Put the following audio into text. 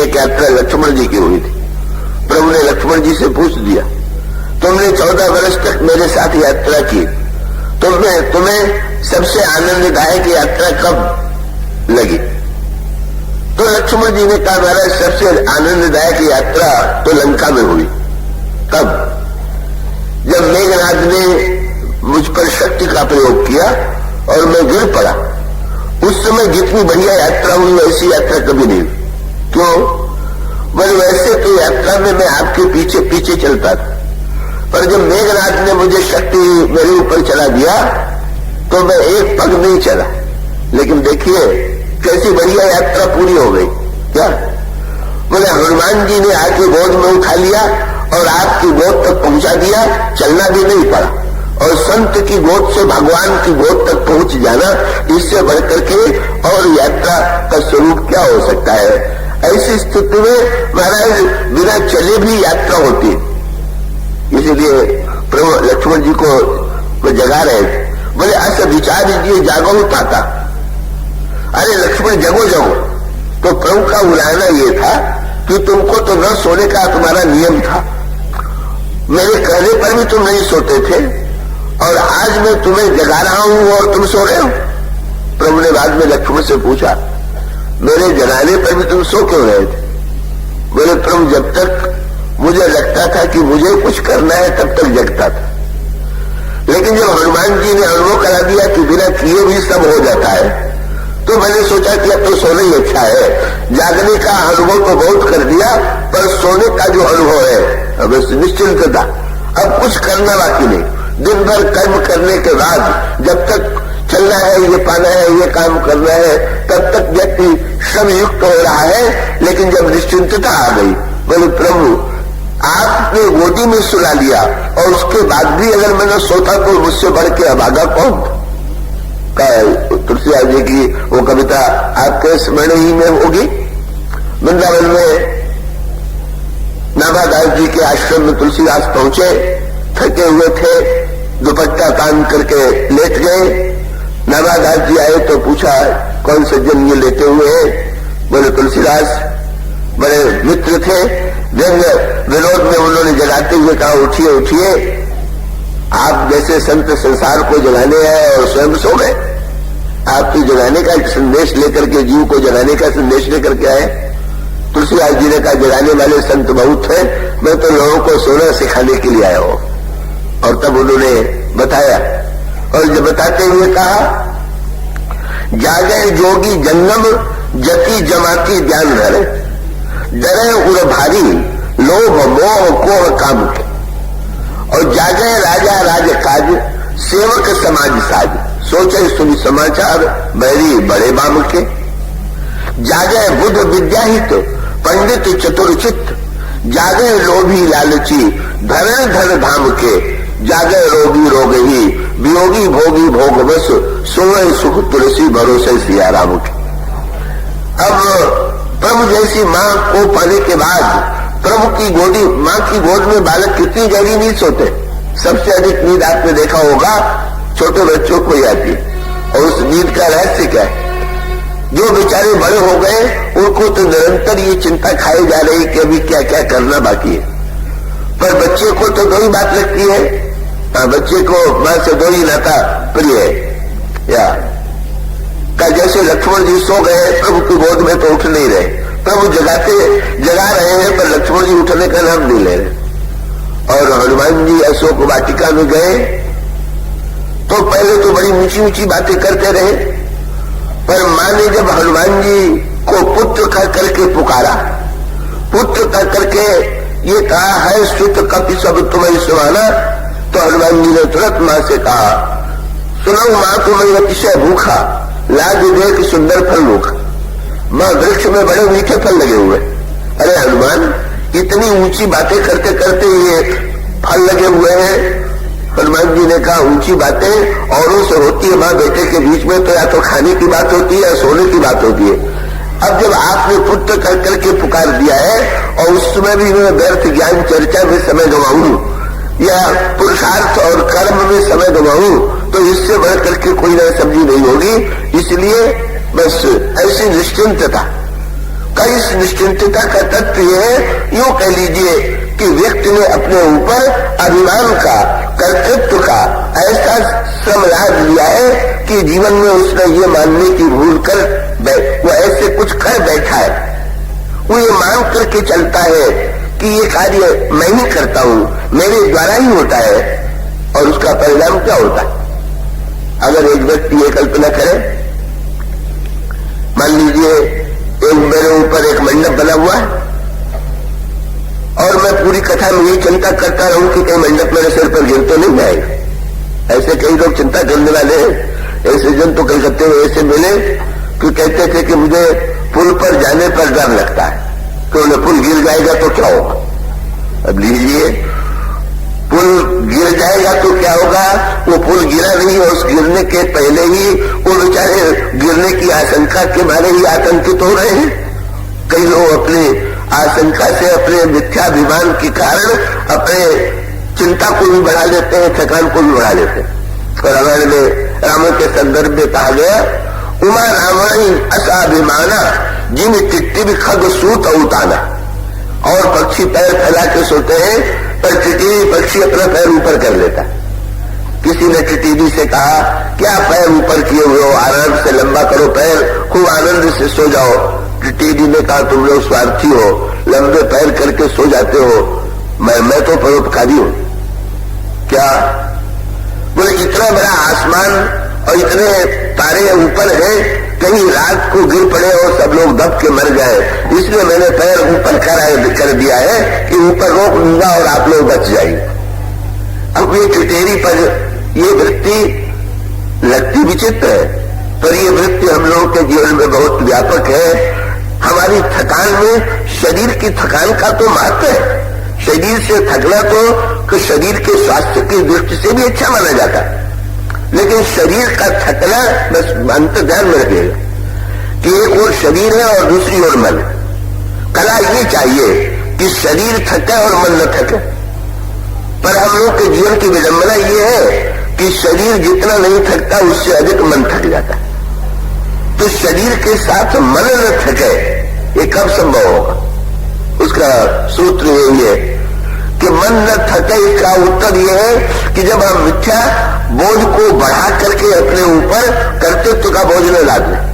एक यात्रा लक्ष्मण जी की हुई थी। प्रभु ने लक्ष्मण जी से पूछ दिया, तुमने 14 वर्ष तक मेरे साथ यात्रा की, तुम्हें सबसे आनंददायक यात्रा कब लगी? तो लक्ष्मण जी ने कहा, महाराज सबसे आनंददायक यात्रा तो लंका में हुई। कब? जब मेघनाद ने मुझ पर शक्ति का प्रयोग किया और मैं गिर पड़ा, उस समय जितनी बढ़िया यात्रा हुई वैसी यात्रा कभी नहीं। क्यों? बोले वैसे तो यात्रा में मैं आपके पीछे पीछे चलता था, पर जब मेघनाद ने मुझे शक्ति मेरे ऊपर चला दिया तो मैं एक पग नहीं चला। लेकिन देखिए कैसी बढ़िया यात्रा पूरी हो गई। क्या? बोले हनुमान जी ने आके गोद में उठा लिया और आपकी गोद तक पहुंचा दिया, चलना भी नहीं पड़ा। और संत की गोद से भगवान की गोद तक पहुंच जाना, इससे बढ़कर के और यात्रा का स्वरूप क्या हो सकता है? ऐसी स्थिति में महाराज बिना चले भी यात्रा होती है। इसीलिए प्रभु लक्ष्मण जी को जगा रहे थे। बोले ऐसा विचार दीजिए, जागो पाता। अरे लक्ष्मण जगो जगो। तो प्रभु का बुलाना ये था कि तुमको तो न सोने का तुम्हारा नियम था, मेरे कहने पर भी तुम नहीं सोते थे, और आज मैं तुम्हें जगा रहा हूं और तुम सो रहे हो। प्रभु ने बाद में लक्ष्मण से पूछा, मेरे जगाने पर भी तुम सो क्यों रहे थे? बोले प्रभु जब तक मुझे लगता था कि मुझे कुछ करना है तब तक जगता था, लेकिन जब हनुमान जी ने अनुभव करा दिया कि बिना किए भी सब हो जाता है, तो मैंने सोचा कि अब तो सोना ही अच्छा है। जागने का अनुभव तो बहुत कर दिया, पर सोने का जो अनुभव है अब निश्चिंत था, अब कुछ करना बाकी नहीं। दिन भर कर्म करने के बाद जब तक चलना है, ये पाना है, ये काम करना है, तब तक व्यक्ति श्रम युक्त हो रहा है। लेकिन जब निश्चिंतता आ गई, बोले प्रभु आपने गोदी में सुला लिया और उसके बाद भी अगर मैंने सोता तो मुझसे बढ़ के अभागा कौन? तुलसीदास जी की वो कविता आपके स्मरण ही में होगी। वृंदावन में नाभादास जी के आश्रम में तुलसीदास पहुंचे, थके हुए थे, दुपट्टा तान करके लेट गए। नाभादास जी आए तो पूछा, कौन सज्जन ये लेटे हुए हैं? बोले तुलसीदास। बड़े मित्र थे, व्यंग विरोध में उन्होंने जगाते हुए कहा, उठिए उठिए, आप जैसे संत संसार को जगाने आए और स्वयं सो गए। आपकी जगाने का संदेश लेकर के, जीव को जगाने का संदेश लेकर के आए। तुलसीदास जी ने कहा, जगाने वाले संत बहुत हैं, मैं तो लोगों को सोना सिखाने के लिए आया हूं। और तब उन्होंने बताया, और जब बताते हुए कहा, जागे जोगी जंगम जति जमाती ध्यान धरे, डरे उड़ भारी लोभ मोह कोह काम के, और जागे राजा राज काज सेवक समाज साज, सोचे सुनी समाचार बैरी बड़े बाम के। जागे बुद्ध विद्याहित पंडित चतुरचित, जागे लोभी लालची धरे धर धाम के, जागे रोगी रोग ही वियोगी भोगी भोग बस, सोए सुख तुलसी भरोसे सिया राम के। अब प्रभु जैसी माँ को पाने के बाद प्रभु की गोदी, माँ की गोद में बालक कितनी गहरी नींद सोते। सबसे अधिक नींद आपने देखा होगा छोटे बच्चों को ही आती, और उस नींद का रहस्य क्या है? जो बेचारे बड़े हो गए उनको तो निरंतर ये चिंता खाई जा रही कि अभी क्या क्या करना बाकी है, पर बच्चे को तो दो ही बात लगती है। बच्चे को मां से दो ही नाता प्रिय है। या का जैसे लक्ष्मण जी सो गए प्रभु की गोद में तो उठ नहीं रहे, प्रभु जगा रहे हैं, पर लक्ष्मण जी उठने का नाम नहीं ले रहे। और हनुमान जी अशोक वाटिका में गए तो पहले तो बड़ी ऊंची ऊंची बातें करते रहे, पर मां ने जब हनुमान जी को पुत्र कह करके पुकारा, पुत्र कह करके ये कहा है सुत कपि सब तुम्हें सुहाना, तो हनुमान जी ने तुरंत मां से कहा, सुनो मां तुम्हें अतिशय भूखा, लाज देख सुंदर फल भूखा। मां वृक्ष में बड़े मीठे फल लगे हुए। अरे हनुमान, इतनी ऊंची बातें करते करते ये फल लगे हुए हैं। हनुमान जी ने कहा, ऊंची बातें औरों से होती है, मां बेटे के बीच में तो या तो खाने की बात होती है या सोने की बात होती है। अब जब आपने पुत्र कर करके पुकार दिया है और उस समय भी मैं व्यर्थ ज्ञान चर्चा में समय गंवाऊं या पुरुषार्थ और कर्म में समय गंवाऊं, तो इससे बढ़ करके कोई नई सब्जी नहीं होगी। इसलिए बस ऐसी निश्चिंतता, का इस निश्चिंतता का तत्व यह है, यूं कह लीजिए कि व्यक्ति ने अपने ऊपर अभिमान का, कर्तृत्व का ऐसा श्रम लाद लिया है कि जीवन में उसने ये मानने की भूल कर वो ऐसे कुछ कर बैठा है, वो ये मान करके चलता है कि ये कार्य मैं ही करता हूं, मेरे द्वारा ही होता है। और उसका परिणाम क्या होता है? अगर एक व्यक्ति ये कल्पना करे, मान लीजिए एक मेरे ऊपर एक मंडप बना हुआ है और मैं पूरी कथा में यही चिंता करता रहूं कि कहीं मंडप मेरे सिर पर गिर तो नहीं जाएगा। ऐसे कई लोग चिंता करने वाले हैं। ऐसे जन तो कलकत्ते में ऐसे मिले कि कहते थे कि मुझे पुल पर जाने पर डर लगता है कि उन्हें पुल गिर जाएगा तो क्या होगा। अब लीजिए, पुल गिर जाएगा तो क्या होगा? वो पुल गिरा नहीं है, उस गिरने के पहले ही वो बेचारे गिरने की आशंका के मारे ही आतंकित हो रहे हैं। कई लोग अपनी आशंका से, अपने मिथ्याभिमान के कारण अपने चिंता को भी बढ़ा लेते हैं, थकान को भी बढ़ा लेते हैं। और रामायण में रामों के संदर्भ में कहा गया, उमा रावणी असाभिमाना जिन टिट्टी भी खग सूत उताना। और पक्षी पैर फैला के सोते हैं पर टिटीवी पक्षी अपना पैर ऊपर कर लेता है। किसी ने टिटीवी से कहा, क्या पैर ऊपर किए हुए हो, आराम से लंबा करो पैर, खूब आनंद से सो जाओ। टिटीवी ने कहा, तुम लोग स्वार्थी हो, लंबे पैर करके सो जाते हो, मैं तो परोपकारी हूं। क्या बोले, इतना बड़ा आसमान और इतने तारे ऊपर हैं, कहीं रात को गिर पड़े और सब लोग दब के मर जाए, इसलिए मैंने पैर ऊपर कर दिया है कि ऊपर रोक लूंगा और आप लोग बच जाएंगे। अब ये टिटेरी पर ये वृत्ति लगती विचित्र है, पर ये वृत्ति हम लोगों के जीवन में बहुत व्यापक है। हमारी थकान में शरीर की थकान का तो महत्व है। शरीर से थकना तो शरीर के स्वास्थ्य की दृष्टि से भी अच्छा माना जाता है, लेकिन शरीर का थकना बस अंतर ध्यान में रखिएगा कि एक ओर शरीर है और दूसरी ओर मन। कला ये चाहिए कि शरीर थके और मन न थके, पर हम लोग के जीवन की विडंबना ये है कि शरीर जितना नहीं थकता उससे अधिक मन थक जाता है। तो शरीर के साथ मन न थके, ये कब संभव होगा? उसका सूत्र यही है कि मन न थके। इसका उत्तर यह है कि जब हम मिथ्या बोझ को बढ़ा करके अपने ऊपर कर्तृत्व का बोझ न लाद लें।